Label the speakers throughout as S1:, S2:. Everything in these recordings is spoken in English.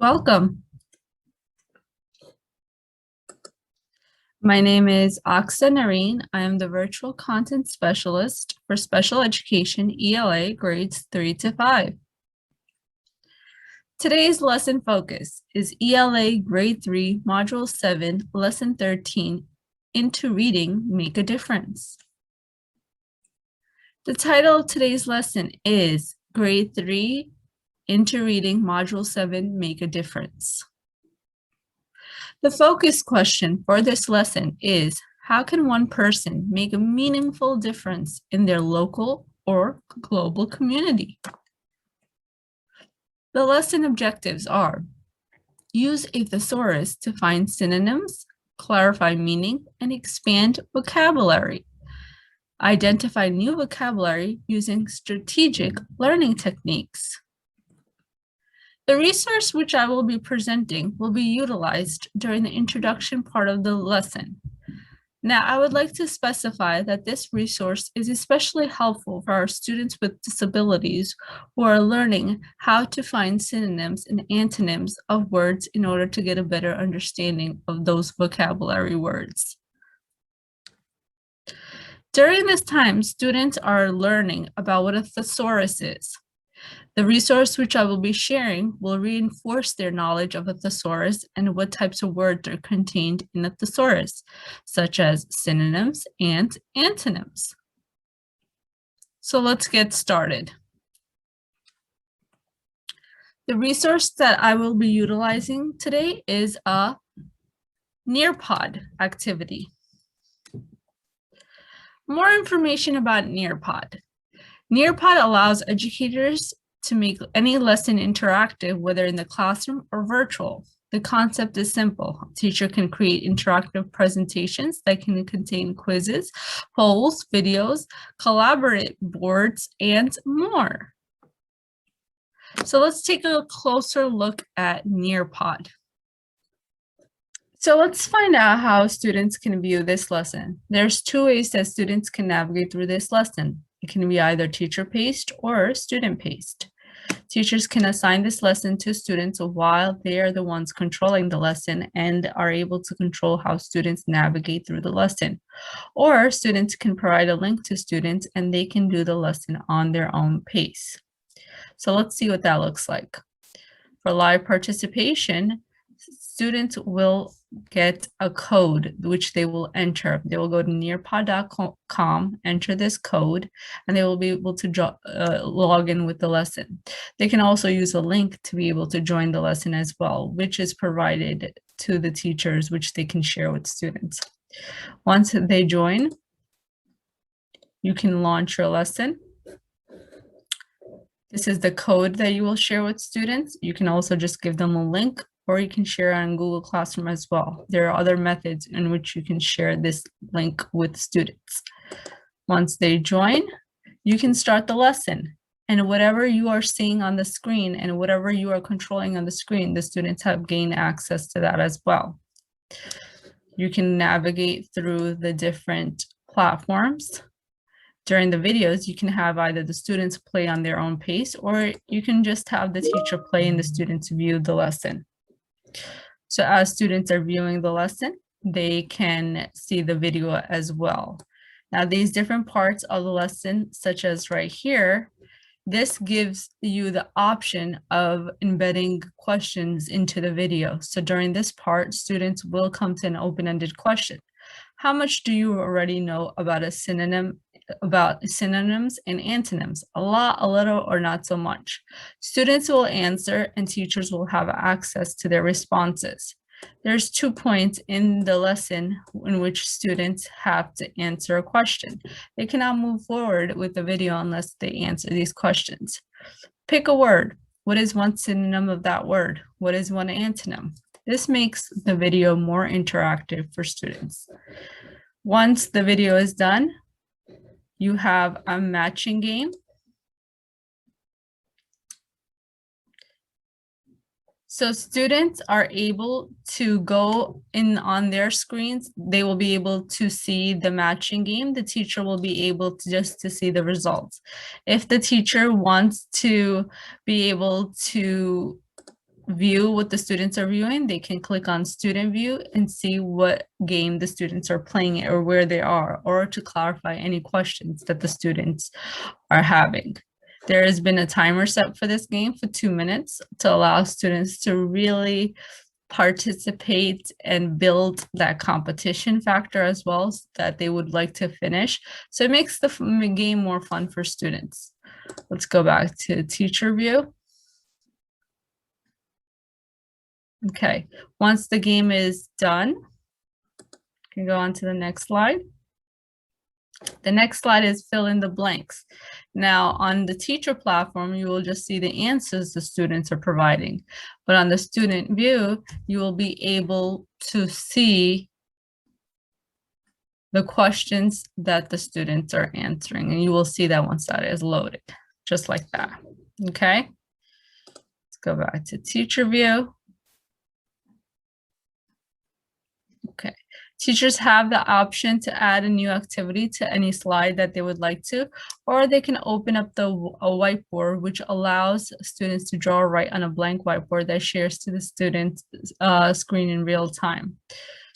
S1: Welcome. My name is Aksa Nareen. I am the Virtual Content Specialist for Special Education ELA grades 3 to 5. Today's lesson focus is ELA Grade 3, Module 7, Lesson 13, Into Reading, Make a Difference. The title of today's lesson is Grade 3, Into Reading, Module 7, Make a Difference. The focus question for this lesson is, how can one person make a meaningful difference in their local or global community? The lesson objectives are: use a thesaurus to find synonyms, clarify meaning, and expand vocabulary. Identify new vocabulary using strategic learning techniques. The resource which I will be presenting will be utilized during the introduction part of the lesson. Now, I would like to specify that this resource is especially helpful for our students with disabilities who are learning how to find synonyms and antonyms of words in order to get a better understanding of those vocabulary words. During this time, students are learning about what a thesaurus is. The resource which I will be sharing will reinforce their knowledge of a thesaurus and what types of words are contained in a thesaurus, such as synonyms and antonyms. So let's get started. The resource that I will be utilizing today is a Nearpod activity. More information about Nearpod. Nearpod allows educators to make any lesson interactive, whether in the classroom or virtual. The concept is simple. A teacher can create interactive presentations that can contain quizzes, polls, videos, collaborate boards, and more. So let's take a closer look at Nearpod. So let's find out how students can view this lesson. There's two ways that students can navigate through this lesson. It can be either teacher-paced or student-paced. Teachers can assign this lesson to students while they are the ones controlling the lesson and are able to control how students navigate through the lesson. Or students can provide a link to students and they can do the lesson on their own pace. So let's see what that looks like. For live participation, students will get a code which they will enter. They will go to nearpod.com, enter this code, and they will be able to log in with the lesson. They can also use a link to be able to join the lesson as well, which is provided to the teachers, which they can share with students. Once they join, you can launch your lesson. This is the code that you will share with students. You can also just give them a link, or you can share on Google Classroom as well. There are other methods in which you can share this link with students. Once they join, you can start the lesson. And whatever you are seeing on the screen and whatever you are controlling on the screen, the students have gained access to that as well. You can navigate through the different platforms. During the videos, you can have either the students play on their own pace, or you can just have the teacher play and the students view the lesson. So as students are viewing the lesson, they can see the video as well. Now, these different parts of the lesson, such as right here, this gives you the option of embedding questions into the video. So during this part, students will come to an open-ended question. How much do you already know about a synonym, about synonyms and antonyms? A lot, a little, or not so much? Students will answer and teachers will have access to their responses. There's 2 points in the lesson in which students have to answer a question. They cannot move forward with the video unless they answer these questions. Pick a word. What is one synonym of that word? What is one antonym? This makes the video more interactive for students. Once the video is done, you have a matching game. So students are able to go in on their screens. They will be able to see the matching game. The teacher will be able to just to see the results. If the teacher wants to be able to view what the students are viewing, they can click on student view and see what game the students are playing or where they are, or to clarify any questions that the students are having. There has been a timer set for this game for 2 minutes to allow students to really participate and build that competition factor as well, so that they would like to finish. So it makes the game more fun for students. Let's go back to teacher view. Okay, once the game is done, you can go on to the next slide. The next slide is fill in the blanks. Now, on the teacher platform, you will just see the answers the students are providing. But on the student view, you will be able to see the questions that the students are answering. And you will see that once that is loaded, just like that. Okay, let's go back to teacher view. Okay, teachers have the option to add a new activity to any slide that they would like to, or they can open up a whiteboard, which allows students to draw or write on a blank whiteboard that shares to the student's screen in real time.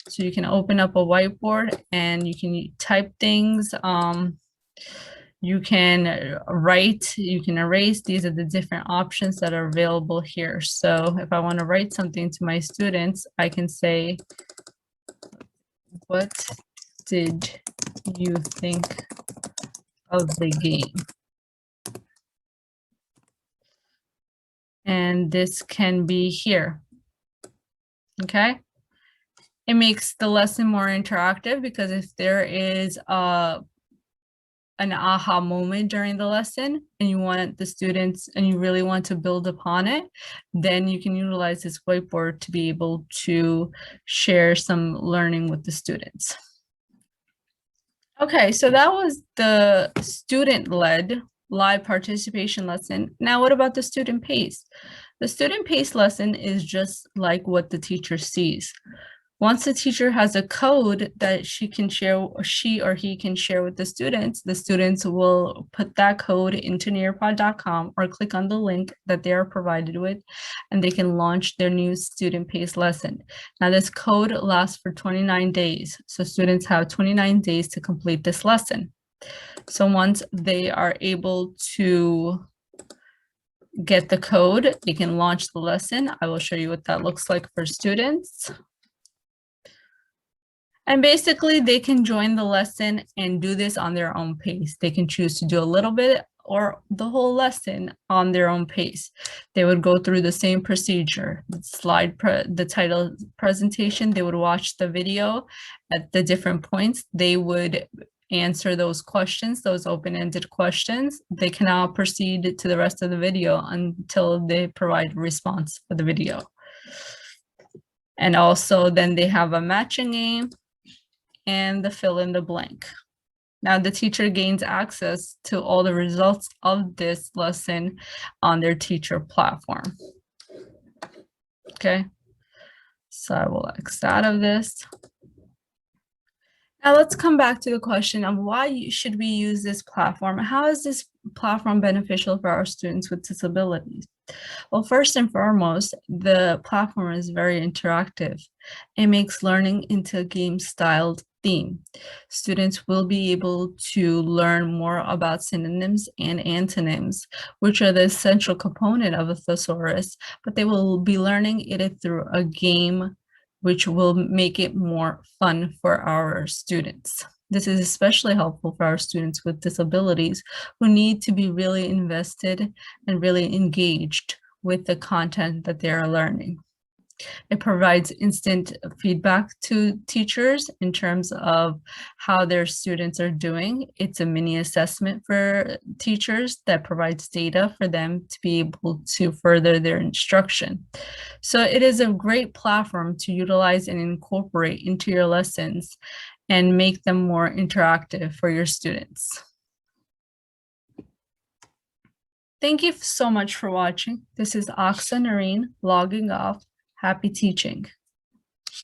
S1: So you can open up a whiteboard and you can type things. You can write, you can erase. These are the different options that are available here. So if I want to write something to my students, I can say, what did you think of the game? And this can be here. Okay. It makes the lesson more interactive, because if there is an aha moment during the lesson and you want the students and you really want to build upon it, then you can utilize this whiteboard to be able to share some learning with the students. Okay, so that was the student-led live participation lesson. Now, what about the student pace? The student pace lesson is just like what the teacher sees. Once the teacher has a code that she or he can share with the students will put that code into nearpod.com or click on the link that they are provided with, and they can launch their new student pace lesson. Now, this code lasts for 29 days. So students have 29 days to complete this lesson. So once they are able to get the code, they can launch the lesson. I will show you what that looks like for students. And basically, they can join the lesson and do this on their own pace. They can choose to do a little bit or the whole lesson on their own pace. They would go through the same procedure, the title presentation. They would watch the video at the different points. They would answer those questions, those open-ended questions. They can now proceed to the rest of the video until they provide a response for the video. And also then they have a matching game and the fill in the blank. Now the teacher gains access to all the results of this lesson on their teacher platform. Okay, so I will X out of this. Now let's come back to the question of why should we use this platform? How is this platform beneficial for our students with disabilities? Well, first and foremost, the platform is very interactive. It makes learning into a game-styled theme. Students will be able to learn more about synonyms and antonyms, which are the essential component of a thesaurus, but they will be learning it through a game, which will make it more fun for our students. This is especially helpful for our students with disabilities who need to be really invested and really engaged with the content that they are learning. It provides instant feedback to teachers in terms of how their students are doing. It's a mini assessment for teachers that provides data for them to be able to further their instruction. So it is a great platform to utilize and incorporate into your lessons and make them more interactive for your students. Thank you so much for watching. This is Aksa Noreen logging off. Happy teaching.